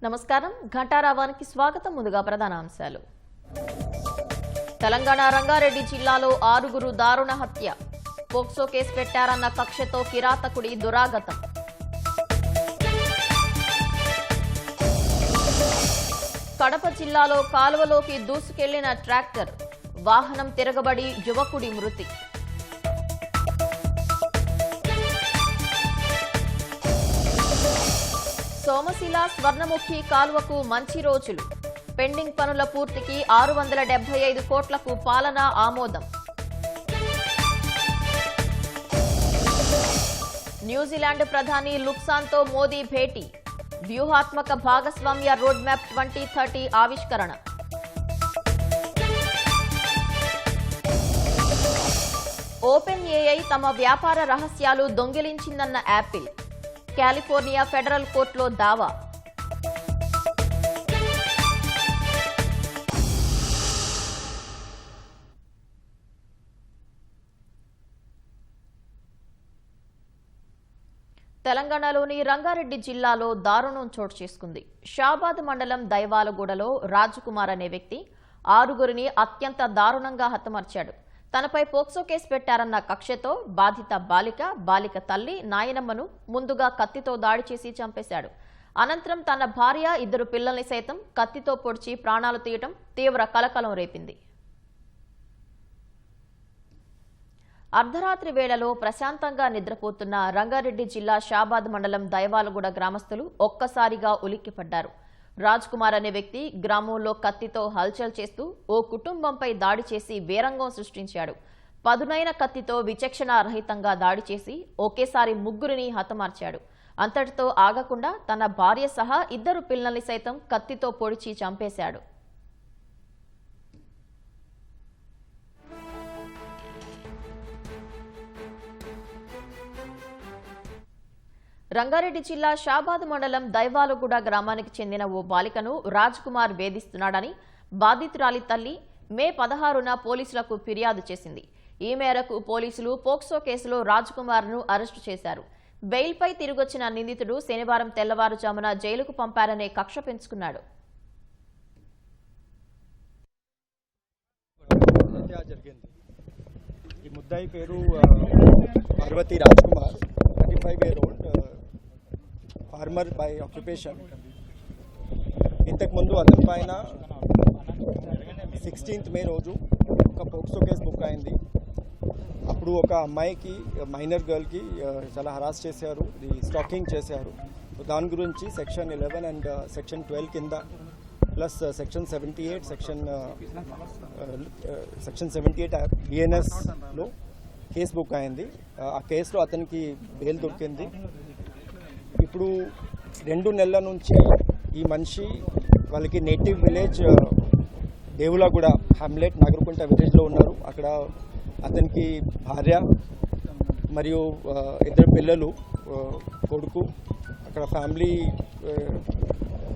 నమస్కారం ఘంటారావానికి స్వాగతం. ముందుగా ప్రధాన అంశాలు. తెలంగాణ రంగారెడ్డి జిల్లాలో 6గురు దారుణ హత్య. పోక్సో కేసు పెట్టారన్న కక్షతో కిరాతకుడి దురాగతం. కడప జిల్లాలో కాలువలోకి దూసుకెళ్లిన ట్రాక్టర్. వాహనం తిరగబడి యువకుడి మృతి. సోమశిల స్వర్ణముఖి కాలువకు మంచి రోజులు. పెండింగ్ పనుల పూర్తికి 675 కోట్లకు పాలనా ఆమోదం. న్యూజిలాండ్ ప్రధాని లుక్సాన్తో మోదీ భేటీ. వ్యూహాత్మక భాగస్వామ్య రోడ్ మ్యాప్ 2030 ఆవిష్కరణ. ఓపెన్ ఏఐ తమ వ్యాపార రహస్యాలు దొంగిలించిందన్న యాపిల్. కాలిఫోర్నియా ఫెడరల్ కోర్టులో దావా. తెలంగాణలోని రంగారెడ్డి జిల్లాలో దారుణం చోటు చేసుకుంది. షాబాద్ మండలం దైవాలగూడలో రాజకుమార్ అనే వ్యక్తి 6గురిని అత్యంత దారుణంగా హతమార్చాడు. తనపై పోక్సో కేసు పెట్టారన్న కక్షతో బాధిత బాలిక తల్లి నాయనమ్మను ముందుగా కత్తితో దాడి చేసి చంపేశాడు. అనంతరం తన భార్య 2 పిల్లల్ని సైతం కత్తితో పొడిచి ప్రాణాలు తీయటం తీవ్ర కలకలం రేపింది. అర్ధరాత్రి వేళలో ప్రశాంతంగా నిద్రపోతున్న రంగారెడ్డి జిల్లా షాబాద్ మండలం దైవాలగూడ గ్రామస్తులు ఒక్కసారిగా ఉలిక్కిపడ్డారు. రాజ్కుమార్ అనే వ్యక్తి గ్రామంలో కత్తితో హల్చల్ చేస్తూ ఓ కుటుంబంపై దాడి చేసి వీరంగం సృష్టించాడు. పదునైన కత్తితో విచక్షణారహితంగా దాడి చేసి ఒకేసారి 3గురిని హతమార్చాడు. అంతటితో ఆగకుండా తన భార్య సహా 2 పిల్లల్ని సైతం కత్తితో పొడిచి చంపేశాడు. రంగారెడ్డి జిల్లా షాబాద్ మండలం దైవాలగూడ గ్రామానికి చెందిన ఓ బాలికను రాజ్కుమార్ వేధిస్తున్నాడని బాధితురాలి తల్లి మే 16న పోలీసులకు ఫిర్యాదు చేసింది. ఈ మేరకు పోలీసులు పోక్సో కేసులో రాజ్కుమార్ను అరెస్టు చేశారు. బెయిల్పై తిరిగొచ్చిన నిందితుడు శనివారం తెల్లవారుజామున జైలుకు పంపారనే కక్ష పెంచుకున్నాడు. ఈ ముద్దాయి పేరు Parvati Rajkumar, 35 year old, farmer by occupation. ఇంతకుముందు అతని పైన 16th మే రోజు ఒక పోక్సో కేసు బుక్ అయింది. అప్పుడు ఒక అమ్మాయికి, మైనర్ గర్ల్కి చాలా హరాస్ చేశారు, స్టాకింగ్ చేశారు. దాని గురించి సెక్షన్ 11 అండ్ సెక్షన్ 12 కింద ప్లస్ సెక్షన్ 78 సెక్షన్ 78 బిఎన్ఎస్లో కేసు బుక్ అయింది. ఆ కేసులో అతనికి బెయిల్ దొరికింది. ఇప్పుడు 2 నెలల నుంచి ఈ మనిషి వాళ్ళకి నేటివ్ విలేజ్ దేవులగూడ హ్యామ్లెట్ నగరకుంట విలేజ్లో ఉన్నారు. అక్కడ అతనికి భార్య మరియు 2 పిల్లలు, కొడుకు, అక్కడ ఫ్యామిలీ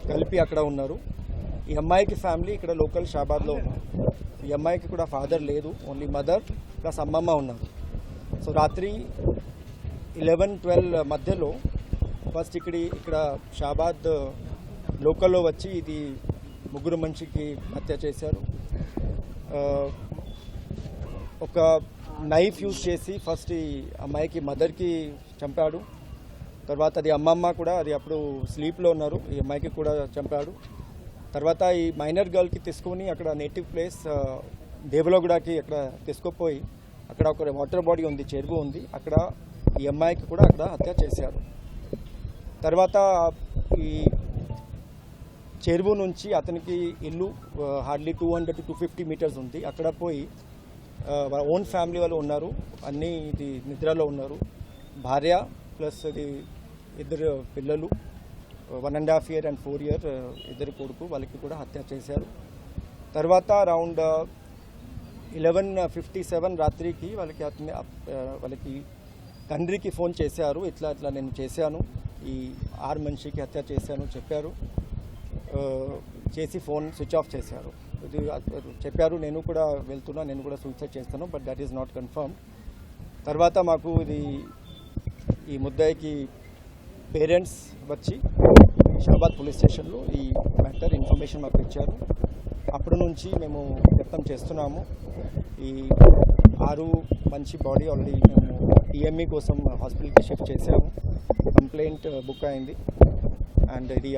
కలిపి అక్కడ ఉన్నారు. ఈ అమ్మాయికి ఫ్యామిలీ ఇక్కడ లోకల్ షాబాద్లో ఉన్నారు. ఈ అమ్మాయికి కూడా ఫాదర్ లేదు, ఓన్లీ మదర్ ప్లస్ అమ్మమ్మ ఉన్నారు. సో రాత్రి 11-12 మధ్యలో ఫస్ట్ ఇక్కడ షాబాద్ లోకల్లో వచ్చి ఇది 3 మనిషికి హత్య చేశారు. ఒక నైఫ్ యూజ్ చేసి ఫస్ట్ ఈ అమ్మాయికి మదర్కి చంపాడు. తర్వాత అది అమ్మమ్మ కూడా, అది అప్పుడు స్లీప్లో ఉన్నారు, ఈ అమ్మాయికి కూడా చంపాడు. తర్వాత ఈ మైనర్ గర్ల్కి తీసుకొని అక్కడ నేటివ్ ప్లేస్ దేవులగూడకి అక్కడ తీసుకుపోయి అక్కడ ఒక వాటర్ బాడీ ఉంది, చెరువు ఉంది, అక్కడ ఈ అమ్మాయికి కూడా అక్కడ హత్య చేశారు. తర్వాత ఈ చెరువు నుంచి అతనికి ఇల్లు హార్డ్లీ 200-250 మీటర్స్ ఉంది. అక్కడ పోయి వాళ్ళ ఓన్ ఫ్యామిలీ వాళ్ళు ఉన్నారు, అన్నీ ఇది నిద్రలో ఉన్నారు. భార్య ప్లస్ ఇది 2 పిల్లలు, 1.5 year and 4 year 2 కొడుకు, వాళ్ళకి కూడా హత్య చేశారు. తర్వాత అరౌండ్ 11:57 రాత్రికి వాళ్ళకి తండ్రికి ఫోన్ చేశారు, ఇట్లా నేను చేశాను, ఈ 6 మనిషికి హత్య చేశాను చెప్పారు. చేసి ఫోన్ స్విచ్ ఆఫ్ చేశారు. ఇది చెప్పారు, నేను కూడా వెళ్తున్నా, నేను కూడా సూసైడ్ చేస్తాను, but that is not confirm. తర్వాత మాకు ఇది ఈ ముద్దాయికి పేరెంట్స్ వచ్చి షాబాద్ పోలీస్ స్టేషన్లో ఈ మ్యాటర్ ఇన్ఫర్మేషన్ మాకు ఇచ్చారు. అప్పటి నుంచి మేము ప్రయత్నం చేస్తున్నాము. ఈ 6 మంచి బాడీ ఆల్రెడీ మేము ఈఎంఈ కోసం హాస్పిటల్కి షిఫ్ట్ చేసాము. కంప్లైంట్ బుక్ అయింది. అండ్ ఇది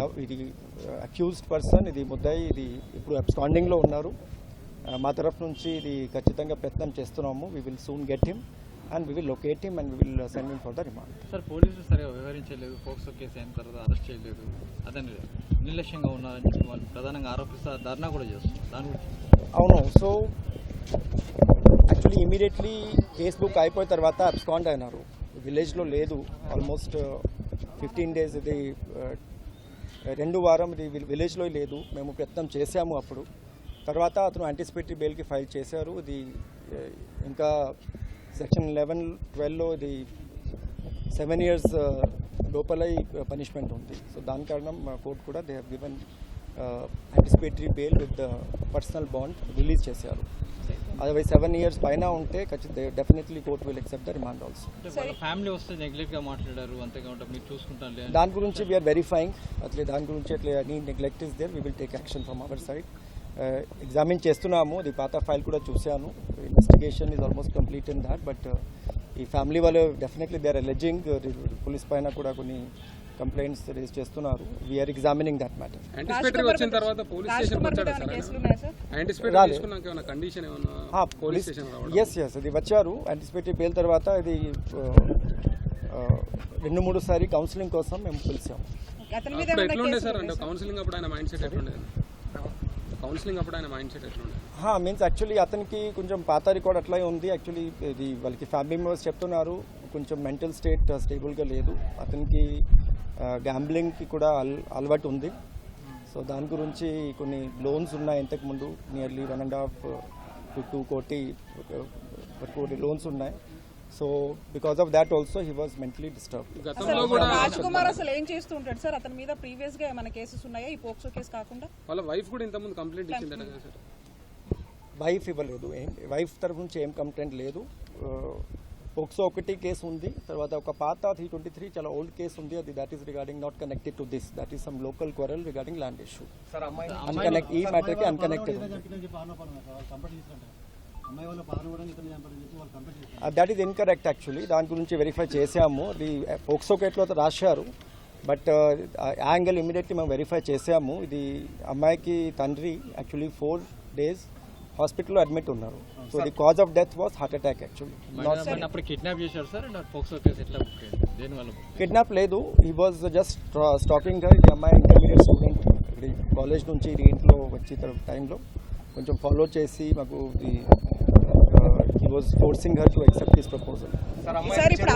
అక్యూజ్డ్ పర్సన్, ఇది ముద్దాయి, ఇది ఇప్పుడు అబ్స్కాండింగ్లో ఉన్నారు. మా తరఫు నుంచి ఇది ఖచ్చితంగా ప్రయత్నం చేస్తున్నాము. We will soon get him and we will locate him and we will send him for the remand. Sir పోలీసులు సరిగా వ్యవహరించలేదు, పోక్సో కేసు అయిన తర్వాత అరెస్ట్ చేయలేదు, అతన్ని నిర్లక్ష్యంగా ఉన్నారని చెప్పి వాళ్ళు ప్రధానంగా ఆరోపిస్తారు, ధర్నా కూడా చేస్తున్నారు. దాని గురించి అవును. So actually immediately case book అయిపోయిన తర్వాత అబ్స్కాండ్ అయినారు. విలేజ్లో లేదు. ఆల్మోస్ట్ 15 days ఇది 2 వారం ఇది విలేజ్లో లేదు. మేము ప్రయత్నం చేసాము. అప్పుడు తర్వాత అతను యాంటిసిపేటరీ బెయిల్కి ఫైల్ చేశారు. ఇది ఇంకా సెక్షన్ 11-12లో ఇది 7 years లోపల పనిష్మెంట్ ఉంది. సో దాని కారణం కోర్టు కూడా they have given anticipatory bail with personal bond release చేశారు. అదే 7 years పైన ఉంటే ఖచ్చితంగా definitely court will accept the remand also. వాళ్ళ ఫ్యామిలీ వస్తే నెగ్లెక్ట్గా మాట్లాడారు, అంతేకాకుండా మీరు చూసుకుంటాను. దాని గురించి వీఆర్ వెరిఫైయింగ్. అట్లే దాని గురించి అట్లా any neglect is there, we will take action from our side. Examine చేస్తున్నాము. ఇది పాత ఫైల్ కూడా చూశాను. Investigation is almost complete in that. But ఈ ఫ్యామిలీ వాళ్ళు definitely they are alleging. Police పైన కూడా కొన్ని కంప్లైంట్స్ రేజ్ చేస్తున్నారు. We are examining that matter. Anticipatory వచ్చిన తర్వాత పోలీస్ స్టేషన్ వచ్చారా సార్? యాంటిసిపేటరీ తీసుకున్నాక ఏమైనా కండిషన్ ఏమైనా పోలీస్ స్టేషన్ రావడం? ఎస్ అది వచ్చారు. యాంటిసిపేటరీ బెయిల్ తర్వాత ఇది 2-3 సారి కౌన్సిలింగ్ కోసం మేము పిలిచాము. అప్పుడు ఎట్లుండే సార్? అంటే కౌన్సిలింగ్ అప్పుడు ఆయన మైండ్ సెట్ ఎట్లుండే? మీన్స్ యాక్చువల్లీ అతనికి కొంచెం పాత రికార్డ్ అట్లా ఉంది. యాక్చువల్లీ ఇది వాళ్ళకి ఫ్యామిలీ మెంబర్స్ చెప్తున్నారు కొంచెం మెంటల్ స్టేట్ స్టేబుల్గా లేదు. అతనికి గ్యాంబ్లింగ్కి కూడా అలవాటు ఉంది. సో దాని గురించి కొన్ని లోన్స్ ఉన్నాయి. ఇంతకుముందు నియర్లీ 1.5 to 2 కోటి లోన్స్ ఉన్నాయి. So because of that also he was mentally disturbed. Raj Kumar అసలు ఏం చేస్తూ ఉంటాడు సార్? అతని మీద ప్రీవియస్ గా ఏమైనా కేసెస్ ఉన్నాయా ఈ పోక్సో కేసు కాకుండా? వాళ్ళ వైఫ్ కూడా ఇంతకుముందు కంప్లైంట్ ఇచ్చిందట కదా సార్? వైఫ్ ఇవ్వలేదు. వైఫ్ తరఫు నుంచి ఏం కంప్లైంట్ లేదు. పోక్సో ఒకటి కేసు ఉంది. తర్వాత ఒక పాత 323 చాలా ఓల్డ్ కేసు ఉంది. అది that is regarding not connected to this. That is some local quarrel regarding land issue. ఈ మ్యాటర్కి అన్కనెక్టెడ్ ఉంది. That is incorrect actually. దాని గురించి వెరిఫై చేసాము. అది పోక్సో కేసులో రాశారు. బట్ యాంగిల్ ఇమీడియట్లీ మేము వెరిఫై చేసాము. ఇది అమ్మాయికి తండ్రి యాక్చువల్లీ 4 days హాస్పిటల్లో అడ్మిట్ ఉన్నారు. So the cause of death was heart attack actually. అప్పుడు కిడ్నాప్ చేశారు సార్. పోక్సో కేసు ఎట్లా బుక్ అయ్యింది? దేనివల్ల కిడ్నాప్ లేదు. He was just stalking her. ఈ అమ్మాయి ఇంటర్మీడియట్ స్టూడెంట్. ఇక్కడ కాలేజ్ నుంచి ఇంట్లో వచ్చి టైంలో కొంచెం ఫాలో చేసి మాకు he was forcing her to accept this proposal. Sir ఇప్పుడు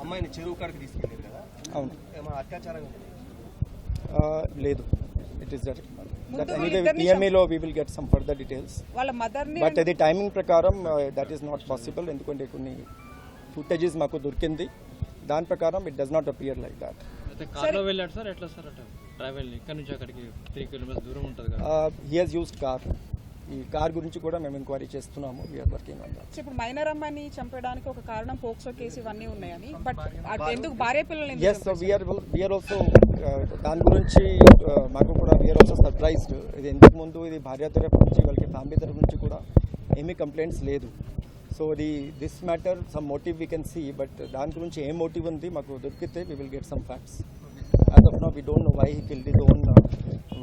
అమ్మాయిని చెరువు కాడికి తీసుకెళ్ళారు కదా? అవును. ఏమైనా అత్యాచారం లేదు. ఇట్ ఈస్ దట్ ఎనీవే పిఎంఏలో we will get some further details. వాళ్ళ మదర్ ని బట్ అది టైమింగ్ ప్రకారం దట్ ఈస్ నాట్ పాసిబుల్. ఎందుకంటే కొన్ని ఫుటేజెస్ మాకు దొరికింది. దాని ప్రకారం it does not appear like that. అయితే కార్లో వెళ్ళాడు సార్? ఎట్లా సార్? అంటే ట్రావెల్ ఇక్కడ నుంచి అక్కడికి 3 kilometers దూరం ఉంటుంది కదా? He has used car. ఈ కార్ గురించి కూడా మేము ఎంక్వైరీ చేస్తున్నాము. We are working on that. ఇప్పుడు మైనర్ అమ్మాయిని చంపడానికి ఒక కారణం పోక్సో కేసు ఇవన్నీ ఉన్నాయని, బట్ ఎందుకు భార్య పిల్లల్ని ఎస్ వీఆర్ ఆల్సో దాని గురించి మాకు కూడా వీఆర్ ఆల్సో సర్ప్రైజ్డ్. ఇది ఇంతకు ముందు ఇది భార్య తరఫు నుంచి వాళ్ళకి ఫ్యామిలీ తరఫు నుంచి కూడా ఏమీ కంప్లైంట్స్ లేదు. So this matter some motive we can see. But దాని గురించి ఏం మోటివ్ ఉంది మాకు దొరికితే we will get some facts. As of now we don't know why he killed his own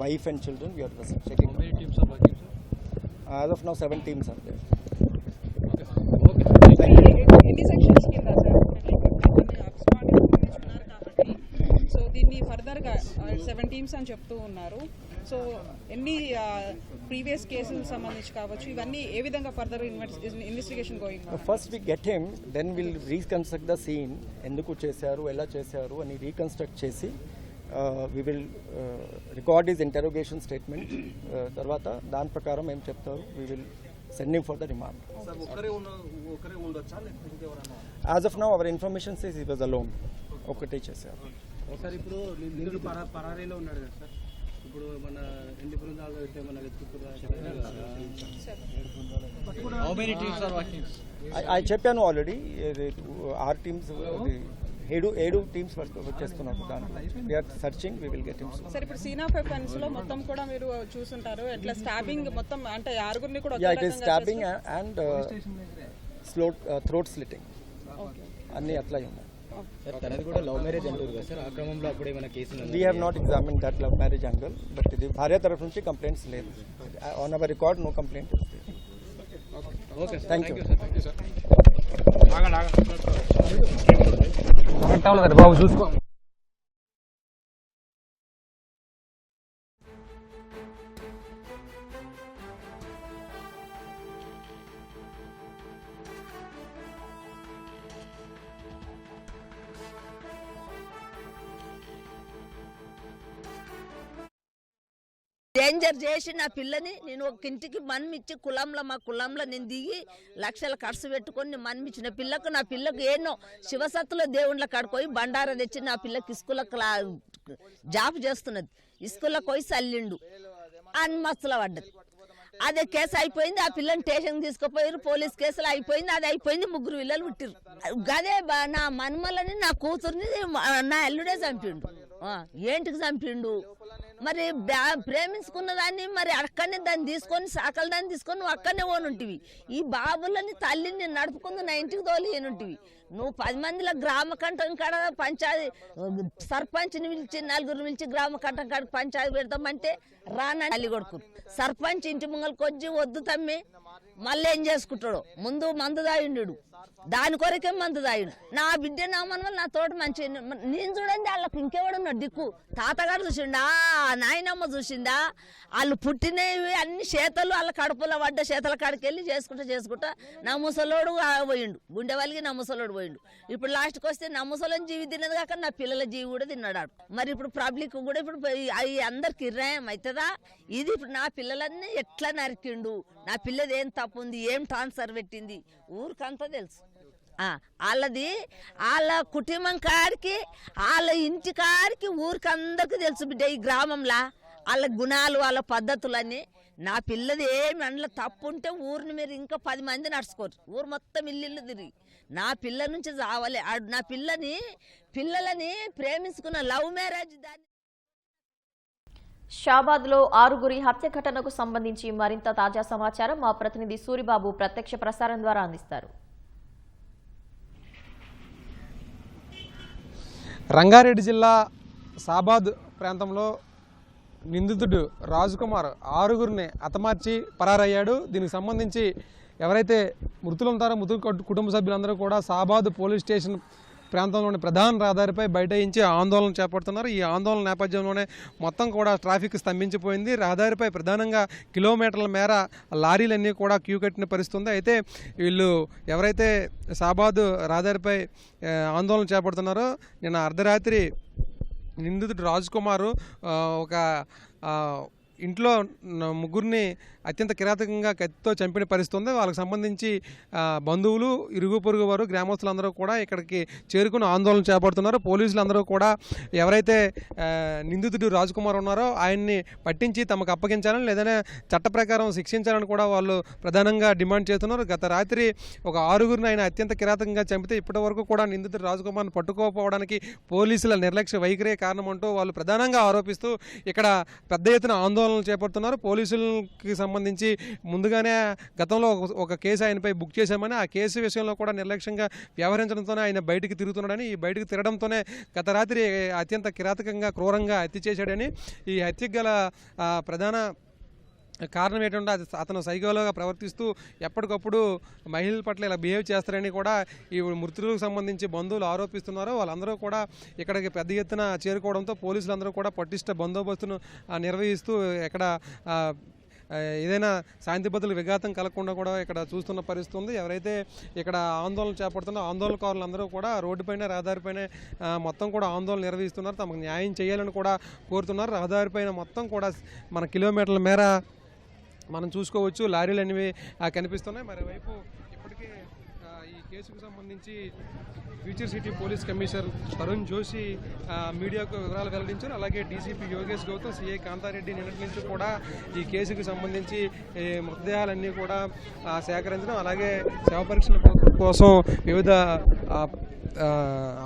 wife and children. We are checking. How many teams are working, sir? As of now 7 teams are there. ఎన్ని sections కింద sir? So దీన్ని further గా 7 teams అని చెప్తూ ఉన్నారు. So ఎన్ని previous కేసులకు సంబంధించి కావచ్చు, ఇవన్నీ ఏ విధంగా further investigation going? First we get him, then will reconstruct the scene. ఎందుకు చేశారు, ఎలా చేశారు అని రీకన్స్ట్రక్ట్ చేసి we will record his interrogation statement. తర్వాత దాని ప్రకారం ఏం చెప్తారు we will send him for the remand. As of now our information says he was alone. ఒకటే చేశారు సార్. ఇప్పుడు నిందుడు పరారీలో ఉన్నాడు కదా సార్? ఇప్పుడు మన ఎన్ని బృందాలు అయితే మన How many teams are working? I చెప్పాను ఆల్రెడీ. 6 teams ఏడు టీమ్స్ వర్క్ చేస్తున్నారు దాంట్లో. We are searching, we will get him. Sir ఇప్పుడు సీన్ ఆఫ్ ఎఫెన్స్ లో మొత్తం కూడా మీరు చూసుంటారు, ఎట్లా స్టాబింగ్ మొత్తం అంటే 6 కూడా it is stabbing and throat slitting అన్నీ అట్లా ఉన్నాయి. తనది కూడా లవ్ మ్యారేజ్ అంటారు కదా సార్, ఆ క్రమంలో అప్పుడు ఏమైనా కేసులు? We have not examine that love marriage angle, but ఇది భార్య తరఫు నుంచి కంప్లైంట్స్ లేదు. On our record no complaint. Thank you. బాబు చూసుకో. డేంజర్ చేసి నా పిల్లని నేను ఒక ఇంటికి మన్మిచ్చి మా కులంలో నేను దిగి లక్షల ఖర్చు పెట్టుకొని మన్మిచ్చిన పిల్లకు, నా పిల్లకు ఏనో శివసత్తులో దేవుళ్ళ కాడుకోయి బండారా తెచ్చి నా పిల్లకి స్కూళ్ళకు జాబ్ చేస్తున్నది. స్కూల్లో పోయి చల్లిండు అని మస్తులో పడ్డది. అదే కేసు అయిపోయింది. ఆ పిల్లని స్టేషన్ తీసుకుపోయారు, పోలీస్ కేసులు అయిపోయింది. అది అయిపోయింది, 3 పిల్లలు పుట్టిరు. గదే నా మన్మలని నా కూతుర్ని నా అల్లుడే చంపిండు. ఏంటికి చంపిండు మరి? ప్రేమించుకున్న దాన్ని మరి అక్కడనే దాన్ని తీసుకొని సాకల దాన్ని తీసుకొని నువ్వు అక్కడనే పోనుంటివి. ఈ బాబులని తల్లిని నడుపుకుంది నా ఇంటికి తోలియనుంటివి. నువ్వు 10 మందిలో గ్రామ కంఠం కాడ పంచాయతీ సర్పంచ్ని పిలిచి 4 పిలిచి గ్రామ కంఠం కాడ పంచాయతీ పెడతామంటే రానా తల్లి కొడుకు. సర్పంచ్ ఇంటి ముంగలకు వచ్చి వద్దు తమ్మి మళ్ళీ ఏం చేసుకుంటాడు, ముందు మందు దాయిండు, దాని కొరకే మందు దాయుడు. నా బిడ్డ నా మనవలు నా తోట మంచి నేను చూడండి, వాళ్ళకి ఇంకెవడున్నాడు దిక్కు. తాతగారు చూసిండా, నాయనమ్మ చూసిందా, వాళ్ళు పుట్టినవి అన్ని చేతలు వాళ్ళ కడుపులో పడ్డ చేతల కాడికి వెళ్ళి చేసుకుంటా నా ముసలోడు పోయిండు, గుండె వాళ్ళకి నా ముసలోడు పోయిండు. ఇప్పుడు లాస్ట్కి వస్తే నా ముసలోని జీవి తిన్నది కాక నా పిల్లల జీవి కూడా తిన్నాడు. మరి ఇప్పుడు పబ్లిక్ కూడా ఇప్పుడు అవి అందరికి ఇర్రాయం అవుతుందా? ఇది ఇప్పుడు నా పిల్లలన్నీ ఎట్లా నరికిండు, నా పిల్లది ఏం తప్పు ఉంది, ఏం ట్రాన్స్ఫర్ పెట్టింది ఊరికంతా తెలుసు. వాళ్ళది వాళ్ళ కుటుంబం కాడికి వాళ్ళ ఇంటి కాడికి ఊరికి అందరికి తెలుసు బిడ్డ. ఈ గ్రామంలో వాళ్ళ గుణాలు వాళ్ళ పద్ధతులన్నీ. నా పిల్లది ఏమి అందులో తప్పు ఉంటే ఊరిని మీరు ఇంకా 10 మంది నడుచుకోరు, ఊరు మొత్తం ఇల్లు తిరిగి నా పిల్ల నుంచి చావాలి. నా పిల్లలని ప్రేమించుకున్న లవ్ మ్యారేజ్ దాన్ని. షాబాద్లో 6 హత్య ఘటనకు సంబంధించి మరింత తాజా సమాచారం మా ప్రతినిధి సూరిబాబు ప్రత్యక్ష ప్రసారం ద్వారా అందిస్తారు. రంగారెడ్డి జిల్లా షాబాద్ ప్రాంతంలో నిందితుడు రాజ్కుమార్ 6 హతమార్చి పరారయ్యాడు. దీనికి సంబంధించి ఎవరైతే మృతులు ఉంటారో మృతుల కుటుంబ సభ్యులందరూ కూడా షాబాద్ పోలీస్ స్టేషన్ ప్రాంతంలోని ప్రధాన రహదారిపై బైఠాయించి ఆందోళన చేపడుతున్నారు. ఈ ఆందోళన నేపథ్యంలోనే మొత్తం కూడా ట్రాఫిక్ స్తంభించిపోయింది. రహదారిపై ప్రధానంగా కిలోమీటర్ల మేర లారీలన్నీ కూడా క్యూ కట్టిన పరిస్థితి ఉంది. అయితే వీళ్ళు ఎవరైతే షాబాద్ రహదారిపై ఆందోళన చేపడుతున్నారో నిన్న అర్ధరాత్రి నిందితుడు రాజ్కుమార్ ఒక ఇంట్లో 3 అత్యంత కిరాతకంగా కత్తితో చంపిన పరిస్థితి ఉంది. వాళ్ళకి సంబంధించి బంధువులు, ఇరుగు పొరుగు వారు, గ్రామస్తులందరూ కూడా ఇక్కడికి చేరుకుని ఆందోళన చేపడుతున్నారు. పోలీసులు అందరూ కూడా ఎవరైతే నిందితుడు రాజ్కుమార్ ఉన్నారో ఆయన్ని పట్టించి తమకు అప్పగించాలని లేదంటే చట్ట ప్రకారం శిక్షించాలని కూడా వాళ్ళు ప్రధానంగా డిమాండ్ చేస్తున్నారు. గత రాత్రి ఒక 6 ఆయన అత్యంత కిరాతకంగా చంపితే ఇప్పటి వరకు కూడా నిందితుడు రాజ్కుమార్ని పట్టుకోకపోవడానికి పోలీసుల నిర్లక్ష్య వైఖరే కారణమంటూ వాళ్ళు ప్రధానంగా ఆరోపిస్తూ ఇక్కడ పెద్ద ఎత్తున ఆందోళనలు చేపడుతున్నారు. పోలీసులకి సంబంధించి ముందుగానే గతంలో ఒక కేసు ఆయనపై బుక్ చేశామని, ఆ కేసు విషయంలో కూడా నిర్లక్ష్యంగా వ్యవహరించడంతోనే ఆయన బయటికి తిరుగుతున్నాడని, ఈ బయటికి తిరగడంతోనే గత రాత్రి అత్యంత కిరాతకంగా క్రూరంగా హత్య చేశాడని, ఈ హత్యకు గల ప్రధాన కారణం ఏంటంటే అతను సైకోలుగా ప్రవర్తిస్తూ ఎప్పటికప్పుడు మహిళల పట్ల ఇలా బిహేవ్ చేస్తారని కూడా ఈ మృతులకు సంబంధించి బంధువులు ఆరోపిస్తున్నారు. వాళ్ళందరూ కూడా ఇక్కడికి పెద్ద ఎత్తున చేరుకోవడంతో పోలీసులందరూ కూడా పటిష్ట బందోబస్తును నిర్వహిస్తూ ఇక్కడ ఏదైనా శాంతి భద్రతలు విఘాతం కలగకుండా కూడా ఇక్కడ చూస్తున్న పరిస్థితి ఉంది. ఎవరైతే ఇక్కడ ఆందోళన చేపడుతున్న ఆందోళనకారులందరూ కూడా రోడ్డుపైన రహదారిపైన మొత్తం కూడా ఆందోళన నిర్వహిస్తున్నారు. తమకు న్యాయం చేయాలని కూడా కోరుతున్నారు. రహదారిపైన మొత్తం కూడా మన కిలోమీటర్ల మేర మనం చూసుకోవచ్చు లారీలు అనేవి కనిపిస్తున్నాయి. మరోవైపు ఇప్పటికే ఈ కేసుకు సంబంధించి future city police commissioner Tarun Joshi మీడియాకు వివరాలు వెల్లడించారు. అలాగే డీసీపీ యోగేష్ గౌతమ్, సిఐ కాంతారెడ్డి నిన్నటి నుంచి కూడా ఈ కేసుకు సంబంధించి మృతదేహాలన్నీ కూడా సేకరించడం, అలాగే శవ పరీక్షల కోసం వివిధ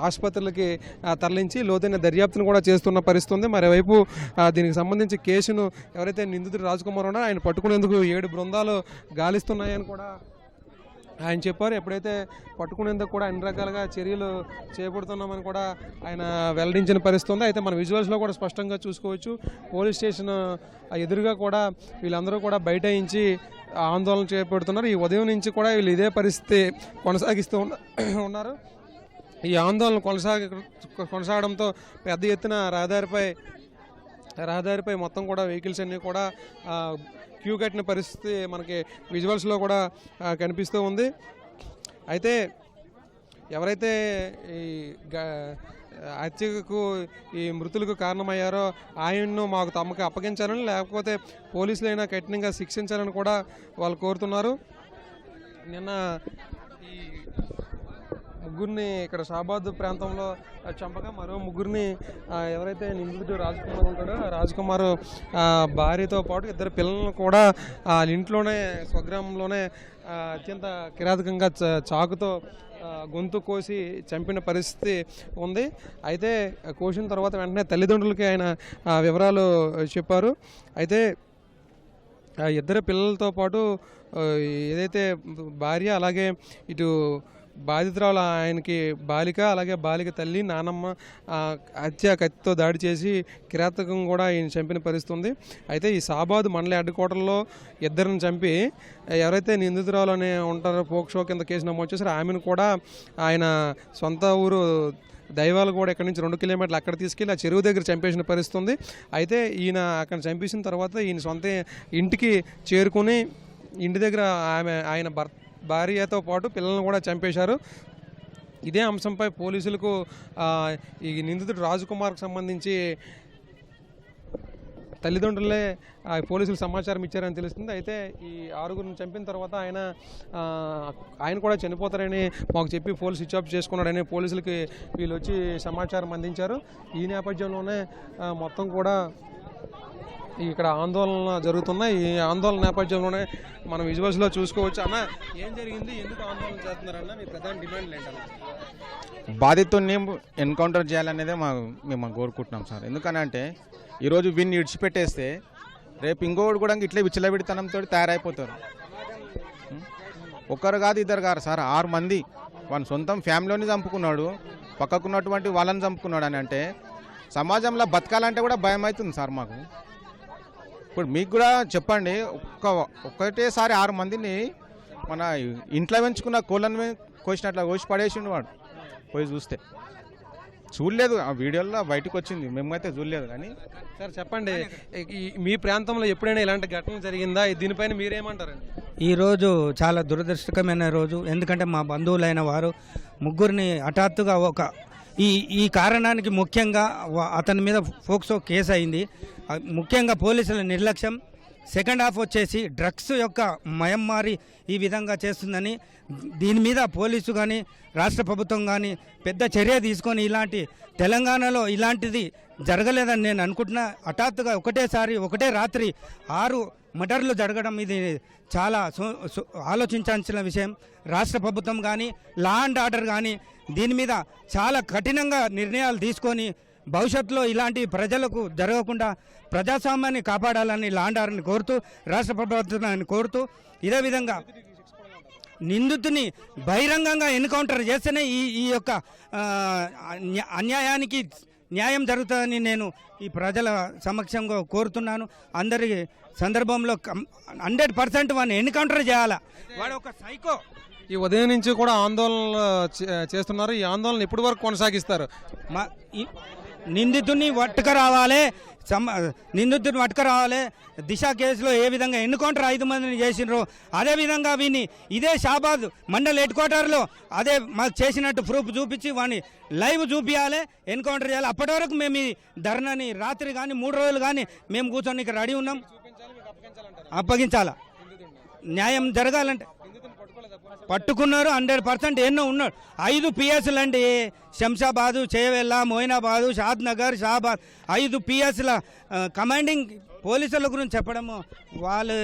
ఆసుపత్రులకి తరలించి లోతైన దర్యాప్తును కూడా చేస్తున్న పరిస్థితి ఉంది. మరోవైపు దీనికి సంబంధించి కేసును ఎవరైతే నిందితుడు రాజ్కుమార్ ఉన్నారో ఆయన పట్టుకునేందుకు 7 బృందాలు గాలిస్తున్నాయని కూడా ఆయన చెప్పారు. ఎప్పుడైతే పట్టుకునేందుకు కూడా అన్ని రకాలుగా చర్యలు చేపడుతున్నామని కూడా ఆయన వెల్లడించిన పరిస్థితి ఉంది. అయితే మన విజువల్స్లో కూడా స్పష్టంగా చూసుకోవచ్చు. పోలీస్ స్టేషన్ ఎదురుగా కూడా వీళ్ళందరూ కూడా బైఠాయించి ఆందోళన చేపడుతున్నారు. ఈ ఉదయం నుంచి కూడా వీళ్ళు ఇదే పరిస్థితి కొనసాగిస్తూ ఉన్నారు. ఈ ఆందోళన కొనసాగడంతో పెద్ద ఎత్తున రహదారిపై మొత్తం కూడా వెహికల్స్ అన్నీ కూడా క్యూ కట్టిన పరిస్థితి మనకి విజువల్స్లో కూడా కనిపిస్తూ ఉంది. అయితే ఎవరైతే ఈ హత్యకు ఈ మృతులకు కారణమయ్యారో ఆయన్ను తమకు అప్పగించాలని, లేకపోతే పోలీసులైనా కఠినంగా శిక్షించాలని కూడా వాళ్ళు కోరుతున్నారు. నిన్న ఈ ముగ్గురిని ఇక్కడ షాబాద్ ప్రాంతంలో చంపగా మరో ముగ్గురిని ఎవరైతే నిందితుడు రాజ్కుమార్ ఉంటాడో ఆ రాజ్కుమార్ భార్యతో పాటు 2 పిల్లలను కూడా వాళ్ళ ఇంట్లోనే స్వగ్రామంలోనే అత్యంత కిరాతకంగా చాకుతో గొంతు కోసి చంపిన పరిస్థితి ఉంది. అయితే కోసిన తర్వాత వెంటనే తల్లిదండ్రులకి ఆయన వివరాలు చెప్పారు. అయితే 2 పిల్లలతో పాటు ఏదైతే భార్య అలాగే ఇటు బాధితురాలు ఆయనకి బాలిక, అలాగే బాలిక తల్లి, నానమ్మ కత్తితో దాడి చేసి కిరాతకం కూడా ఈయన చంపిన పరిస్థితి ఉంది. అయితే ఈ షాబాద్ మండల హెడ్ క్వార్టర్లో 2 చంపి ఎవరైతే నిందితురాలు అని ఉంటారో పోక్సో కింద కేసు నమోదు చేశారో ఆమెను కూడా ఆయన సొంత ఊరు దైవాలు కూడా ఇక్కడ నుంచి 2 కిలోమీటర్లు అక్కడ తీసుకెళ్ళి ఆ చెరువు దగ్గర చంపేసిన పరిస్థితి ఉంది. అయితే ఈయన అక్కడ చంపేసిన తర్వాత ఈయన సొంత ఇంటికి చేరుకుని ఇంటి దగ్గర ఆయన భార్యతో పాటు పిల్లలను కూడా చంపేశారు. ఇదే అంశంపై పోలీసులకు ఈ నిందితుడు రాజ్కుమార్కి సంబంధించి తల్లిదండ్రులే పోలీసులు సమాచారం ఇచ్చారని తెలుస్తుంది. అయితే ఈ 6గురిని చంపిన తర్వాత ఆయన కూడా చనిపోతారని మాకు చెప్పి ఫోన్ స్విచ్ ఆఫ్ చేసుకున్నాడని పోలీసులకి వీళ్ళు వచ్చి సమాచారం అందించారు. ఈ నేపథ్యంలోనే మొత్తం కూడా ఇక్కడ ఆందోళన జరుగుతున్నాయి. ఈ ఆందోళన నేపథ్యంలోనే మనం విజువల్స్లో చూసుకోవచ్చు. అన్న, ఏం జరిగింది, ఎందుకు ఆందోళన చేస్తున్నారన్న, మీ ప్రధాన డిమాండ్లు ఏంటన్నా? బాధితుడిని ఎన్కౌంటర్ చేయాలనేదే మేము కోరుకుంటున్నాం సార్. ఎందుకనంటే ఈరోజు వీన్ని విడిచిపెట్టేస్తే రేపు ఇంకోటి కూడా ఇట్లే విచ్చలవిడితనంతో తయారైపోతారు. ఒకరు కాదు, 2 కాదు సార్, 6 మంది వాని సొంతం ఫ్యామిలీని చంపుకున్నాడు, పక్కకున్నటువంటి వాళ్ళని చంపుకున్నాడు అని అంటే సమాజంలో బతకాలంటే కూడా భయం అవుతుంది సార్ మాకు. ఇప్పుడు మీకు కూడా చెప్పండి, ఒక్కటేసారి 6 మందిని మన ఇంట్లో పెంచుకున్న కోళ్ళని కోసినట్లా కోసి పడేసిండు వాడు. పోయి చూడలేదు, ఆ వీడియోలో బయటకు వచ్చింది, మేమైతే చూడలేదు. కానీ సార్ చెప్పండి, మీ ప్రాంతంలో ఎప్పుడైనా ఇలాంటి ఘటన జరిగిందా? దీనిపైన మీరేమంటారండి? ఈరోజు చాలా దురదృష్టకరమైన రోజు. ఎందుకంటే మా బంధువులైన వారు 3 హఠాత్తుగా ఈ కారణానికి ముఖ్యంగా అతని మీద పోక్సో కేసు అయింది. ముఖ్యంగా పోలీసుల నిర్లక్ష్యం. సెకండ్ హాఫ్ వచ్చేసి డ్రగ్స్ యొక్క మయమ్మారి ఈ విధంగా చేస్తుందని దీని మీద పోలీసు కానీ రాష్ట్ర ప్రభుత్వం కానీ పెద్ద చర్య తీసుకొని ఇలాంటి తెలంగాణలో ఇలాంటిది జరగలేదని నేను అనుకుంటున్నా. హఠాత్తుగా ఒకటే రాత్రి 6 మర్డర్లు జరగడం ఇది చాలా ఆలోచించాల్సిన విషయం. రాష్ట్ర ప్రభుత్వం కానీ లా అండ్ ఆర్డర్ కానీ దీని మీద చాలా కఠినంగా నిర్ణయాలు తీసుకొని భవిష్యత్తులో ఇలాంటి ప్రజలకు జరగకుండా ప్రజాస్వామ్యాన్ని కాపాడాలని లా అండ్ ఆర్డర్ని కోరుతూ, రాష్ట్ర ప్రభుత్వాన్ని కోరుతూ, ఇదే విధంగా నిందితుని బహిరంగంగా ఎన్కౌంటర్ చేస్తేనే ఈ యొక్క అన్యాయానికి న్యాయం జరుగుతుందని నేను ఈ ప్రజల సమక్షంగా కోరుతున్నాను. అందరి సందర్భంలో 100% వాడిని ఎన్కౌంటర్ చేయాలా. వాడు ఒక సైకో. ఈ ఉదయం నుంచి కూడా ఆందోళన చేస్తున్నారు. ఈ ఆందోళన ఎప్పటి వరకు కొనసాగిస్తారు? నిందితుడిని పట్టుకురావాలి. దిశ కేసులో ఏ విధంగా ఎన్కౌంటర్ 5 మందిని చేసినారో అదేవిధంగా వీని ఇదే షాబాద్ మండల్ హెడ్ క్వార్టర్లో అదే మాకు చేసినట్టు ప్రూఫ్ చూపించి వాడిని లైవ్ చూపించాలి, ఎన్కౌంటర్ చేయాలి. అప్పటి వరకు మేము ఈ ధర్నాని రాత్రి కానీ 3 రోజులు కానీ మేము కూర్చొని ఇక్కడ రెడీ ఉన్నాం. అప్పగించాలా, న్యాయం జరగాలంటే. పట్టుకున్నారు 100%. ఎన్నో ఉన్నాడు. 5 పిఎస్లు అండి, శంషాబాదు, చేవెళ్ళ, మోయినాబాదు, షాద్ నగర్, షాబాద్ 5 పిఎస్ల కమాండింగ్ పోలీసుల గురించి చెప్పడము వాళ్ళు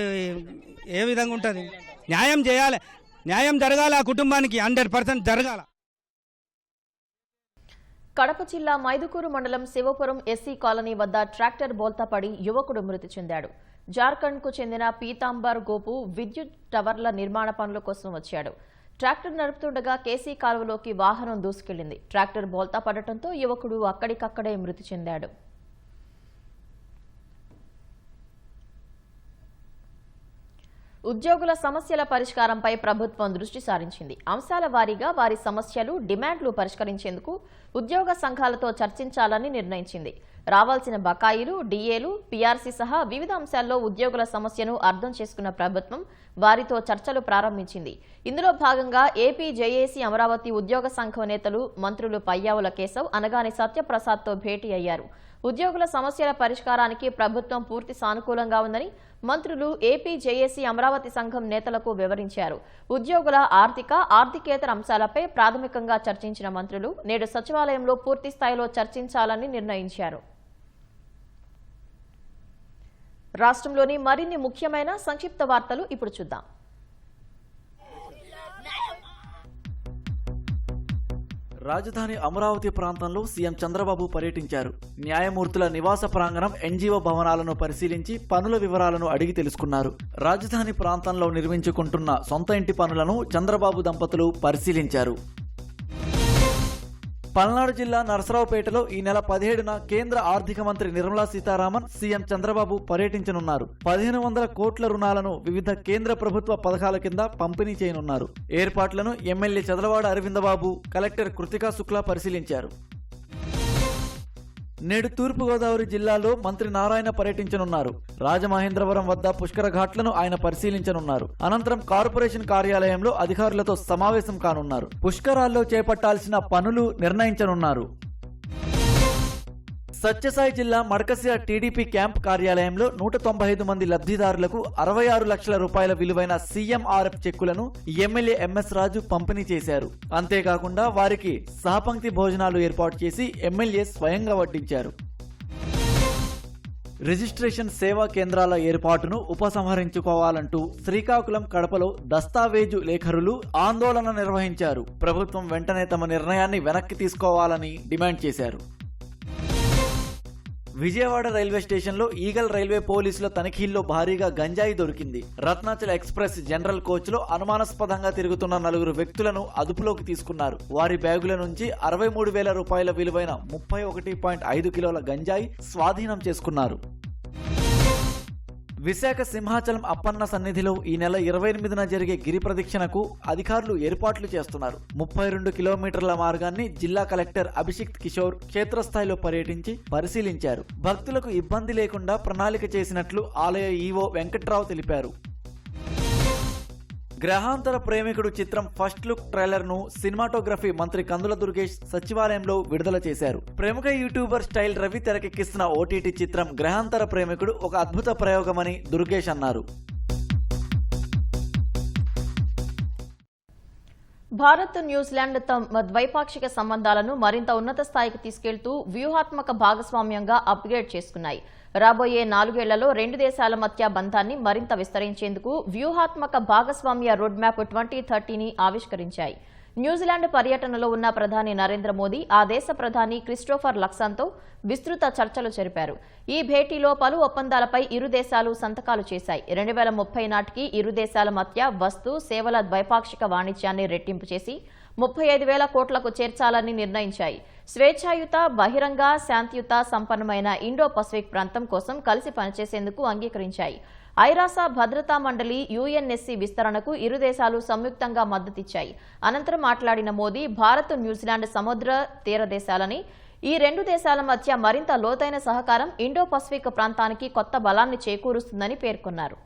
ఏ విధంగా ఉంటుంది? న్యాయం చేయాలి, న్యాయం జరగాలి, ఆ కుటుంబానికి 100% జరగాల. కడప జిల్లా మైదుకూరు మండలం శివపురం ఎస్సీ కాలనీ వద్ద ట్రాక్టర్ బోల్తాపడి యువకుడు మృతి చెందాడు. జార్ఖండ్కు చెందిన పీతాంబర్ గోపు విద్యుత్ టవర్ల నిర్మాణ పనుల కోసం వచ్చాడు. ట్రాక్టర్ నడుపుతుండగా కేసీ కాలువలోకి వాహనం దూసుకెళ్లింది. ట్రాక్టర్ బోల్తా పడటంతో యువకుడు అక్కడికక్కడే మృతి చెందాడు. ఉద్యోగుల సమస్యల పరిష్కారంపై ప్రభుత్వం దృష్టి సారించింది. అంశాల వారీగా వారి సమస్యలు, డిమాండ్లు పరిష్కరించేందుకు ఉద్యోగ సంఘాలతో చర్చించాలని నిర్ణయించింది. రావాల్సిన బకాయిలు, డిఏలు, పీఆర్సీ సహా వివిధ అంశాల్లో ఉద్యోగుల సమస్యను అర్థం చేసుకున్న ప్రభుత్వం వారితో చర్చలు ప్రారంభించింది. ఇందులో భాగంగా ఏపీ జేఏసీ అమరావతి ఉద్యోగ సంఘం నేతలు మంత్రులు పయ్యావుల కేశవ్, అనగాని సత్యప్రసాద్తో భేటీ అయ్యారు. ఉద్యోగుల సమస్యల పరిష్కారానికి ప్రభుత్వం పూర్తి సానుకూలంగా ఉందని మంత్రులు ఏపీ జేఏసీ అమరావతి సంఘం నేతలకు వివరించారు. ఉద్యోగుల ఆర్థికేతర అంశాలపై ప్రాథమికంగా చర్చించిన మంత్రులు నేడు సచివాలయంలో పూర్తి స్థాయిలో చర్చించాలని నిర్ణయించారు. రాష్ట్రంలోని మరిన్ని ముఖ్యమైన సంక్షిప్త వార్తలు ఇప్పుడు చూద్దాం. రాజధాని అమరావతి ప్రాంతంలో సీఎం చంద్రబాబు పర్యటించారు. న్యాయమూర్తుల నివాస ప్రాంగణం, ఎన్జీఓ భవనాలను పరిశీలించి పనుల వివరాలను అడిగి తెలుసుకున్నారు. రాజధాని ప్రాంతంలో నిర్మించుకుంటున్న సొంత ఇంటి పనులను చంద్రబాబు దంపతులు పరిశీలించారు. పల్నాడు జిల్లా నరసరావుపేటలో ఈ నెల 17న కేంద్ర ఆర్థిక మంత్రి నిర్మలా సీతారామన్, సీఎం చంద్రబాబు పర్యటించనున్నారు. 1500 కోట్ల రుణాలను వివిధ కేంద్ర ప్రభుత్వ పథకాల కింద పంపిణీ చేయనున్నారు. ఏర్పాట్లను ఎమ్మెల్యే చదలవాడ అరవిందబాబు, కలెక్టర్ కృతికా శుక్లా పరిశీలించారు. నేడు తూర్పుగోదావరి జిల్లాలో మంత్రి నారాయణ పర్యటించనున్నారు. రాజమహేంద్రవరం వద్ద పుష్కర ఘాట్లను ఆయన పరిశీలించనున్నారు. అనంతరం కార్పొరేషన్ కార్యాలయంలో అధికారులతో సమావేశం కానున్నారు. పుష్కరాల్లో చేపట్టాల్సిన పనులు నిర్ణయించనున్నారు. సత్యసాయి జిల్లా మడకశిర టీడీపీ క్యాంప్ కార్యాలయంలో 195 మంది లబ్ధిదారులకు 66 లక్షల రూపాయల విలువైన సీఎంఆర్ఎఫ్ చెక్కులను ఎమ్మెల్యే ఎంఎస్ రాజు పంపిణీ చేశారు. అంతేకాకుండా వారికి సహపంక్తి భోజనాలు ఏర్పాటు చేసి ఎమ్మెల్యే స్వయంగా వడ్డించారు. రిజిస్ట్రేషన్ సేవా కేంద్రాల ఏర్పాటును ఉపసంహరించుకోవాలంటూ శ్రీకాకుళం, కడపలో దస్తావేజు లేఖరులు ఆందోళన నిర్వహించారు. ప్రభుత్వం వెంటనే తమ నిర్ణయాన్ని వెనక్కి తీసుకోవాలని డిమాండ్ చేశారు. విజయవాడ రైల్వే స్టేషన్లో ఈగల్ రైల్వే పోలీసుల తనిఖీల్లో భారీగా గంజాయి దొరికింది. రత్నాచల్ ఎక్స్ప్రెస్ జనరల్ కోచ్లో అనుమానాస్పదంగా తిరుగుతున్న 4 వ్యక్తులను అదుపులోకి తీసుకున్నారు. వారి బ్యాగుల నుంచి 63,000 రూపాయల విలువైన 31.5 కిలోల గంజాయి స్వాధీనం చేసుకున్నారు. విశాఖ సింహాచలం అప్పన్న సన్నిధిలో ఈ నెల 28న జరిగే గిరి ప్రదక్షిణకు అధికారులు ఏర్పాట్లు చేస్తున్నారు. 32 కిలోమీటర్ల మార్గాన్ని జిల్లా కలెక్టర్ అభిషిక్త్ కిషోర్ క్షేత్రస్థాయిలో పర్యటించి పరిశీలించారు. భక్తులకు ఇబ్బంది లేకుండా ప్రణాళిక చేసినట్లు ఆలయ ఈవో వెంకట్రావు తెలిపారు. గ్రహాంతర ప్రేమికుడు చిత్రం ఫస్ట్ లుక్ ట్రైలర్ ను సినిమాటోగ్రఫీ మంత్రి కందుల దుర్గేష్ సచివాలయంలో విడుదల చేశారు. ప్రముఖ యూట్యూబర్ స్టైల్ రవి తెరకెక్కిస్తున్న ఓటీటీ చిత్రం గ్రహాంతర ప్రేమికుడు ఒక అద్భుత ప్రయోగమని దుర్గేష్ అన్నారు. భారత్, న్యూజిలాండ్ తమ ద్వైపాక్షిక సంబంధాలను మరింత ఉన్నత స్థాయికి తీసుకెళ్తూ వ్యూహాత్మక భాగస్వామ్యంగా అప్గ్రేడ్ చేసుకున్నాయి. రాబోయే 4 ఏళ్లలో 2 దేశాల మధ్య బంధాన్ని మరింత విస్తరించేందుకు వ్యూహాత్మక భాగస్వామ్య రోడ్ మ్యాప్ 2030ని ఆవిష్కరించాయి. న్యూజిలాండ్ పర్యటనలో ఉన్న ప్రధాని నరేంద్ర మోదీ ఆ దేశ ప్రధాని క్రిస్టోఫర్ లక్సన్తో విస్తృత చర్చలు జరిపారు. ఈ భేటీలో పలు ఒప్పందాలపై ఇరు దేశాలు సంతకాలు చేశాయి. 2030 నాటికి ఇరు దేశాల మధ్య వస్తు, సేవల ద్వైపాక్షిక వాణిజ్యాన్ని రెట్టింపు చేసి 35,000 కోట్లకు చేర్చాలని నిర్ణయించాయి. స్వేచ్ఛాయుత, బహిరంగ, శాంతియుత, సంపన్నమైన ఇండో పసిఫిక్ ప్రాంతం కోసం కలిసి పనిచేసేందుకు అంగీకరించాయి. ఐరాస భద్రతా మండలి యుఎన్ఎస్సీ విస్తరణకు ఇరు దేశాలు సంయుక్తంగా మద్దతిచ్చాయి. అనంతరం మాట్లాడిన మోదీ భారత్, న్యూజిలాండ్ సముద్ర తీర దేశాలని, ఈ 2 దేశాల మధ్య మరింత లోతైన సహకారం ఇండో పసిఫిక్ ప్రాంతానికి కొత్త బలాన్ని చేకూరుస్తుందని పేర్కొన్నారు.